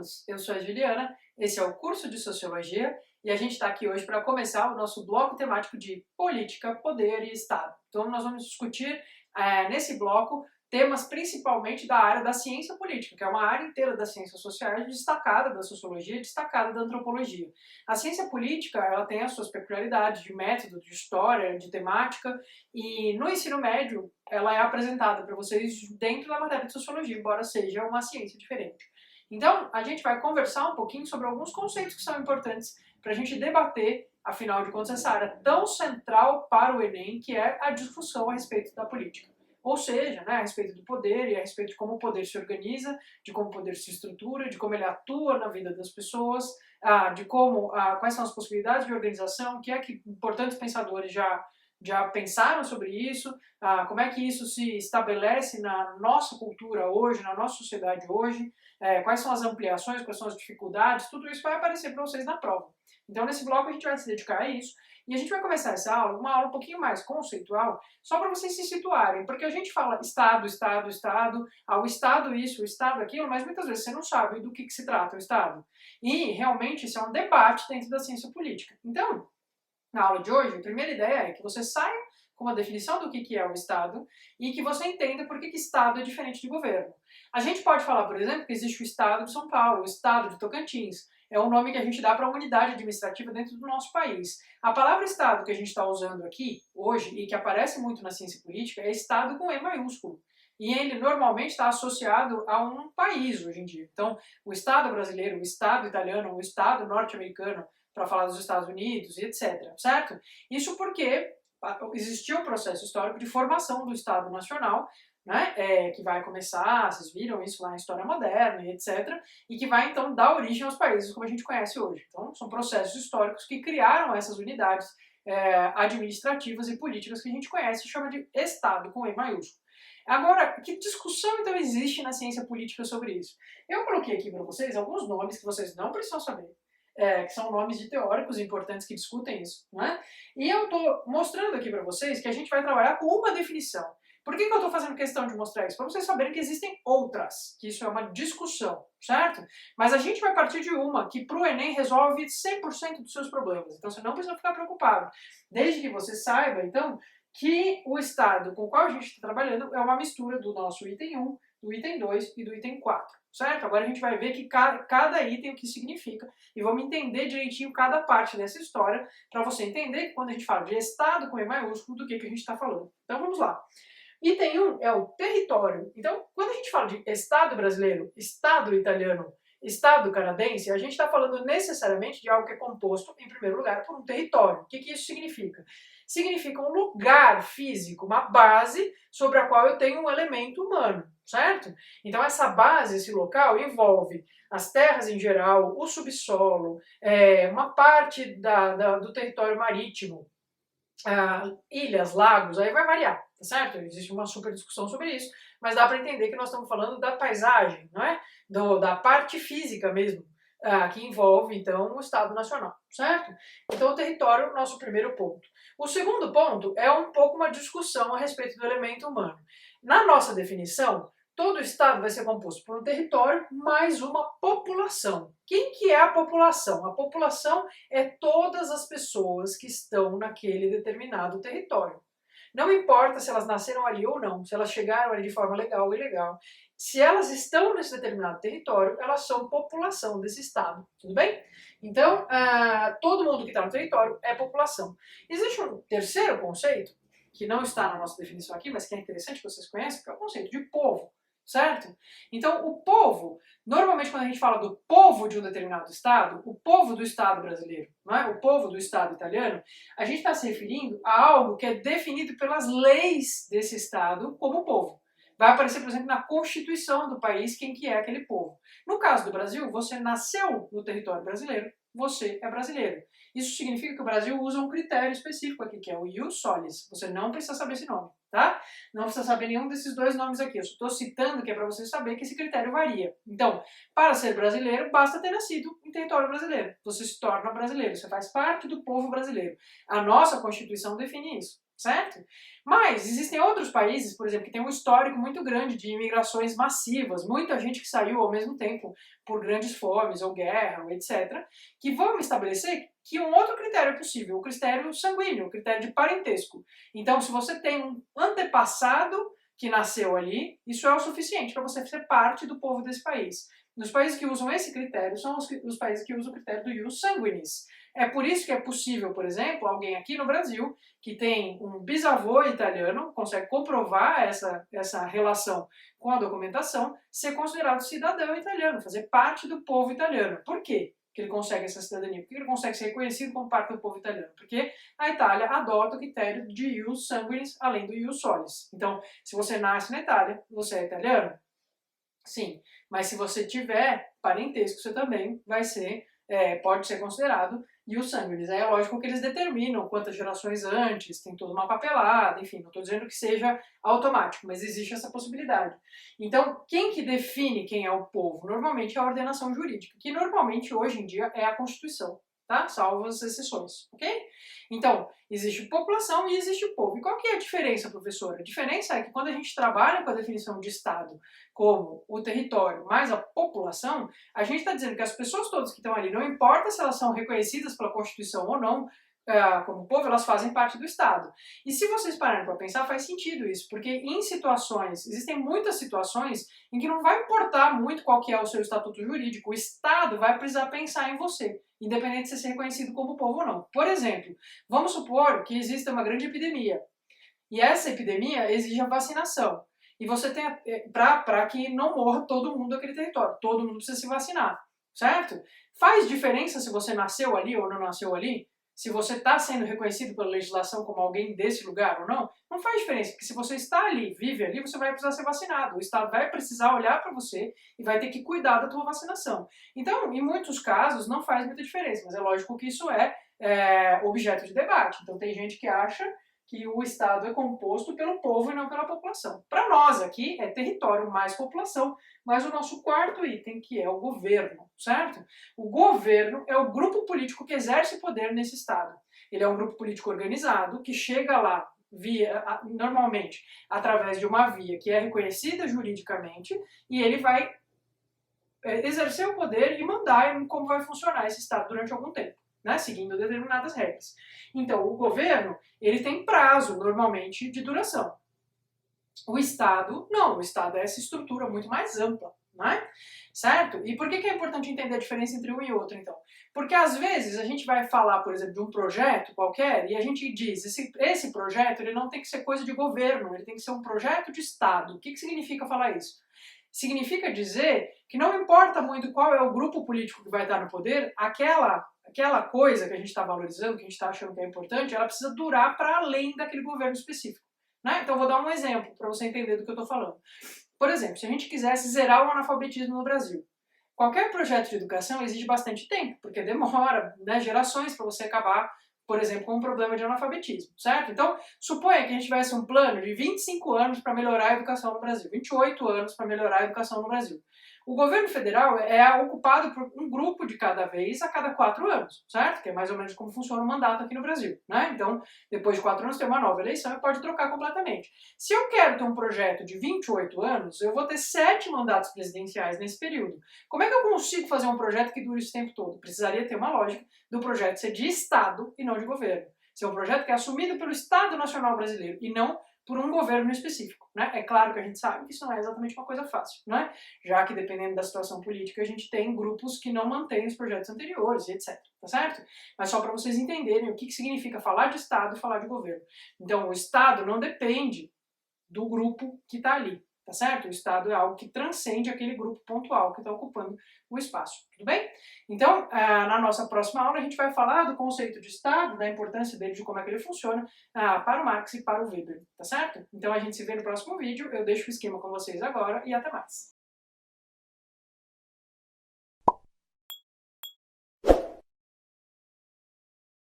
Humanos. Eu sou a Juliana, esse é o curso de Sociologia e a gente está aqui hoje para começar o nosso bloco temático de Política, Poder e Estado. Então nós vamos discutir nesse bloco temas principalmente da área da ciência política, que é uma área inteira das ciências sociais destacada da sociologia, destacada da antropologia. A ciência política, ela tem as suas peculiaridades de método, de história, de temática, e no ensino médio ela é apresentada para vocês dentro da matéria de sociologia, embora seja uma ciência diferente. Então, a gente vai conversar um pouquinho sobre alguns conceitos que são importantes para a gente debater, afinal de contas, essa área tão central para o Enem, que é a discussão a respeito da política. Ou seja, a respeito do poder e a respeito de como o poder se organiza, de como o poder se estrutura, de como ele atua na vida das pessoas, de quais são as possibilidades de organização, o que é que importantes pensadores já pensaram sobre isso, como é que isso se estabelece na nossa cultura hoje, na nossa sociedade hoje, quais são as ampliações, quais são as dificuldades, tudo isso vai aparecer para vocês na prova. Então, nesse bloco a gente vai se dedicar a isso, e a gente vai começar essa aula, uma aula um pouquinho mais conceitual, só para vocês se situarem, porque a gente fala Estado, Estado, Estado, o Estado isso, o Estado aquilo, mas muitas vezes você não sabe do que se trata o Estado. E, realmente, isso é um debate dentro da ciência política. Então, na aula de hoje, a primeira ideia é que você saia com uma definição do que é o Estado e que você entenda por que Estado é diferente de governo. A gente pode falar, por exemplo, que existe o Estado de São Paulo, o Estado de Tocantins. É o nome que a gente dá para uma unidade administrativa dentro do nosso país. A palavra Estado que a gente está usando aqui, hoje, e que aparece muito na ciência política, é Estado com E maiúsculo. E ele normalmente está associado a um país hoje em dia. Então, o Estado brasileiro, o Estado italiano, o Estado norte-americano, para falar dos Estados Unidos e etc, certo? Isso porque existiu um processo histórico de formação do Estado Nacional, que vai começar, vocês viram isso lá na História Moderna e etc, e que vai então dar origem aos países como a gente conhece hoje. Então, são processos históricos que criaram essas unidades administrativas e políticas que a gente conhece e chama de Estado com E maiúsculo. Agora, que discussão então existe na ciência política sobre isso? Eu coloquei aqui para vocês alguns nomes que vocês não precisam saber, que são nomes de teóricos importantes que discutem isso, E eu estou mostrando aqui para vocês que a gente vai trabalhar com uma definição. Por que eu estou fazendo questão de mostrar isso? Para vocês saberem que existem outras, que isso é uma discussão, certo? Mas a gente vai partir de uma que para o Enem resolve 100% dos seus problemas, então você não precisa ficar preocupado. Desde que você saiba, então, que o Estado com o qual a gente está trabalhando é uma mistura do nosso item 1, do item 2 e do item 4, certo? Agora a gente vai ver que cada item o que significa e vamos entender direitinho cada parte dessa história para você entender que quando a gente fala de Estado com E maiúsculo, do que a gente está falando. Então vamos lá. Item 1 é o território. Então, quando a gente fala de Estado brasileiro, Estado italiano, Estado canadense, a gente está falando necessariamente de algo que é composto, em primeiro lugar, por um território. O que isso significa? Significa um lugar físico, uma base sobre a qual eu tenho um elemento humano, certo? Então essa base, esse local, envolve as terras em geral, o subsolo, uma parte do território marítimo, ilhas, lagos, aí vai variar, tá certo? Existe uma super discussão sobre isso, mas dá para entender que nós estamos falando da paisagem, não é? Da parte física mesmo, que envolve, então, o Estado Nacional, certo? Então, o território é o nosso primeiro ponto. O segundo ponto é um pouco uma discussão a respeito do elemento humano. Na nossa definição, todo Estado vai ser composto por um território mais uma população. Quem que é a população? A população é todas as pessoas que estão naquele determinado território. Não importa se elas nasceram ali ou não, se elas chegaram ali de forma legal ou ilegal. Se elas estão nesse determinado território, elas são população desse estado, tudo bem? Então, todo mundo que está no território é população. Existe um terceiro conceito, que não está na nossa definição aqui, mas que é interessante que vocês conheçam, que é o conceito de povo, certo? Então, o povo, normalmente quando a gente fala do povo de um determinado estado, o povo do estado brasileiro, o povo do estado italiano, a gente está se referindo a algo que é definido pelas leis desse estado como povo. Vai aparecer, por exemplo, na Constituição do país quem que é aquele povo. No caso do Brasil, você nasceu no território brasileiro, você é brasileiro. Isso significa que o Brasil usa um critério específico aqui, que é o ius solis. Você não precisa saber esse nome, tá? Não precisa saber nenhum desses dois nomes aqui. Eu estou citando que é para você saber que esse critério varia. Então, para ser brasileiro, basta ter nascido em território brasileiro. Você se torna brasileiro, você faz parte do povo brasileiro. A nossa Constituição define isso, certo? Mas existem outros países, por exemplo, que têm um histórico muito grande de imigrações massivas, muita gente que saiu ao mesmo tempo por grandes fomes ou guerra, ou etc., que vão estabelecer que um outro critério é possível, o critério sanguíneo, o critério de parentesco. Então, se você tem um antepassado que nasceu ali, isso é o suficiente para você ser parte do povo desse país. Nos países que usam esse critério são os países que usam o critério do ius sanguinis. É por isso que é possível, por exemplo, alguém aqui no Brasil que tem um bisavô italiano, consegue comprovar essa relação com a documentação, ser considerado cidadão italiano, fazer parte do povo italiano. Por quê que ele consegue essa cidadania? Por que ele consegue ser reconhecido como parte do povo italiano? Porque a Itália adota o critério de ius sanguinis além do ius solis. Então, se você nasce na Itália, você é italiano? Sim, mas se você tiver parentesco, você também vai ser, pode ser considerado ius sanguinis. Aí é lógico que eles determinam quantas gerações antes, tem toda uma papelada, enfim, não estou dizendo que seja automático, mas existe essa possibilidade. Então, quem que define quem é o povo? Normalmente é a ordenação jurídica, que normalmente hoje em dia é a Constituição, tá? Salvo as exceções, ok? Então, existe população e existe povo. E qual que é a diferença, professora? A diferença é que quando a gente trabalha com a definição de Estado como o território mais a população, a gente está dizendo que as pessoas todas que estão ali, não importa se elas são reconhecidas pela Constituição ou não, como povo, elas fazem parte do Estado. E se vocês pararem para pensar, faz sentido isso, porque em situações, existem muitas situações em que não vai importar muito qual que é o seu estatuto jurídico, o Estado vai precisar pensar em você, independente de você ser reconhecido como povo ou não. Por exemplo, vamos supor que exista uma grande epidemia, e essa epidemia exige a vacinação. E você tem, para que não morra todo mundo daquele território, todo mundo precisa se vacinar, certo? Faz diferença se você nasceu ali ou não nasceu ali? Se você está sendo reconhecido pela legislação como alguém desse lugar ou não? Não faz diferença, porque se você está ali, vive ali, você vai precisar ser vacinado. O Estado vai precisar olhar para você e vai ter que cuidar da tua vacinação. Então, em muitos casos, não faz muita diferença, mas é lógico que isso é objeto de debate. Então, tem gente que acha que o Estado é composto pelo povo e não pela população. Para nós aqui é território mais população, mas o nosso quarto item, que é o governo, certo? O governo é o grupo político que exerce poder nesse Estado. Ele é um grupo político organizado que chega lá normalmente através de uma via que é reconhecida juridicamente e ele vai exercer o poder e mandar em como vai funcionar esse Estado durante algum tempo, né, seguindo determinadas regras. Então, o governo, ele tem prazo, normalmente, de duração. O Estado, não. O Estado é essa estrutura muito mais ampla, né? Certo? E por que é importante entender a diferença entre um e outro, então? Porque, às vezes, a gente vai falar, por exemplo, de um projeto qualquer e a gente diz, esse projeto ele não tem que ser coisa de governo, ele tem que ser um projeto de Estado. O que significa falar isso? Significa dizer que não importa muito qual é o grupo político que vai estar no poder, aquela coisa que a gente está valorizando, que a gente está achando que é importante, ela precisa durar para além daquele governo específico, né? Então, vou dar um exemplo para você entender do que eu estou falando. Por exemplo, se a gente quisesse zerar o analfabetismo no Brasil, qualquer projeto de educação exige bastante tempo, porque demora, né, gerações para você acabar, por exemplo, com um problema de analfabetismo, certo? Então, suponha que a gente tivesse um plano de 25 anos para melhorar a educação no Brasil, 28 anos para melhorar a educação no Brasil. O governo federal é ocupado por um grupo de cada vez a cada 4 anos, certo? Que é mais ou menos como funciona o mandato aqui no Brasil, né? Então, depois de 4 anos tem uma nova eleição e pode trocar completamente. Se eu quero ter um projeto de 28 anos, eu vou ter 7 mandatos presidenciais nesse período. Como é que eu consigo fazer um projeto que dure esse tempo todo? Precisaria ter uma lógica do projeto ser de Estado e não de governo. Ser um projeto que é assumido pelo Estado Nacional Brasileiro e não por um governo específico, né? É claro que a gente sabe que isso não é exatamente uma coisa fácil, né? Já que dependendo da situação política a gente tem grupos que não mantêm os projetos anteriores e etc, tá certo? Mas só para vocês entenderem o que significa falar de Estado e falar de governo. Então o Estado não depende do grupo que está ali, tá certo? O Estado é algo que transcende aquele grupo pontual que está ocupando o espaço, tudo bem? Então, na nossa próxima aula a gente vai falar do conceito de Estado, da importância dele, de como é que ele funciona, para o Marx e para o Weber, tá certo? Então a gente se vê no próximo vídeo, eu deixo o esquema com vocês agora e até mais.